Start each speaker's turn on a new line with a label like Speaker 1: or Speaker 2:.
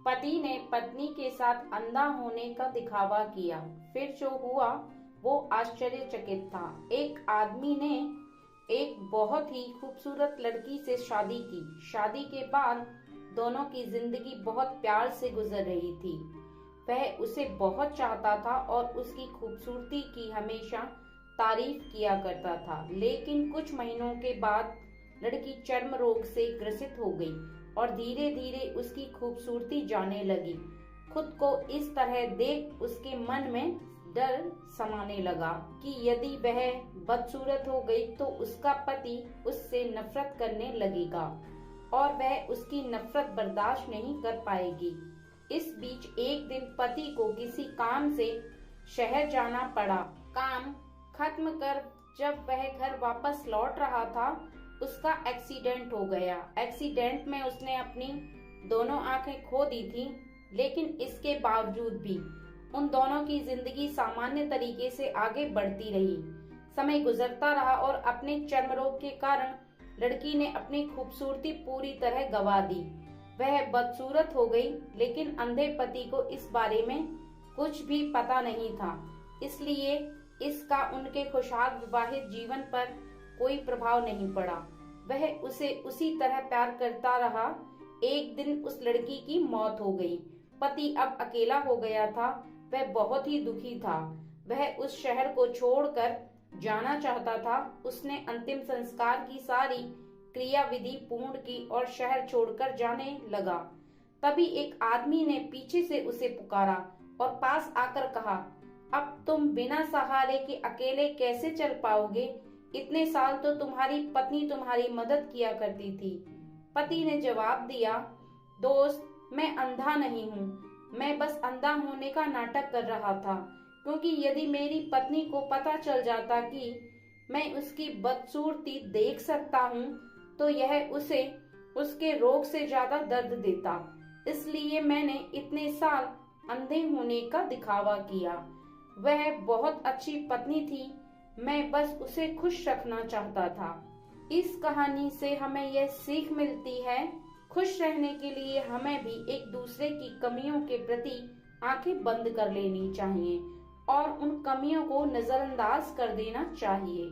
Speaker 1: पति ने पत्नी के साथ अंधा होने का दिखावा किया। फिर जो हुआ वो आश्चर्यचकित था। एक आदमी ने एक बहुत ही खूबसूरत लड़की से शादी की। शादी के बाद दोनों की जिंदगी बहुत प्यार से गुजर रही थी। वह उसे बहुत चाहता था और उसकी खूबसूरती की हमेशा तारीफ किया करता था। लेकिन कुछ महीनों के बाद लड़की चर्म रोग से ग्रसित हो गई और धीरे धीरे उसकी खूबसूरती जाने लगी। खुद को इस तरह देख उसके मन में डर समाने लगा कि यदि वह बदसूरत हो गई तो उसका पति उससे नफरत करने लगेगा और वह उसकी नफरत बर्दाश्त नहीं कर पाएगी। इस बीच एक दिन पति को किसी काम से शहर जाना पड़ा। काम खत्म कर जब वह घर वापस लौट रहा था उसका एक्सीडेंट हो गया। एक्सीडेंट में उसने अपनी दोनों आंखें खो दी थी, लेकिन इसके बावजूद भी उन दोनों की जिंदगी सामान्य तरीके से आगे बढ़ती रही। समय गुजरता रहा और अपने चर्म रोग के कारण लड़की ने अपनी खूबसूरती पूरी तरह गंवा दी। वह बदसूरत हो गई, लेकिन अंधे पति को इस बारे में कुछ भी पता नहीं था, इसलिए इसका उनके खुशहाल विवाहित जीवन पर कोई प्रभाव नहीं पड़ा। वह उसे उसी तरह प्यार करता रहा। एक दिन उस लड़की की मौत हो गई। पति अब अकेला हो गया था। वह बहुत ही दुखी था। वह उस शहर को छोड़कर जाना चाहता था। उसने अंतिम संस्कार की सारी क्रिया विधि पूर्ण की और शहर छोड़कर जाने लगा। तभी एक आदमी ने पीछे से उसे पुकारा और पास आकर कहा, अब तुम बिना सहारे के अकेले कैसे चल पाओगे? इतने साल तो तुम्हारी पत्नी तुम्हारी मदद किया करती थी। पति ने जवाब दिया, दोस्त, मैं अंधा नहीं हूँ। मैं बस अंधा होने का नाटक कर रहा था, क्योंकि यदि मेरी पत्नी को पता चल जाता कि मैं उसकी बदसूरती देख सकता हूँ तो यह उसे उसके रोग से ज्यादा दर्द देता। इसलिए मैंने इतने साल अंधे होने का दिखावा किया। वह बहुत अच्छी पत्नी थी। मैं बस उसे खुश रखना चाहता था। इस कहानी से हमें यह सीख मिलती है, खुश रहने के लिए हमें भी एक दूसरे की कमियों के प्रति आंखें बंद कर लेनी चाहिए और उन कमियों को नजरअंदाज कर देना चाहिए।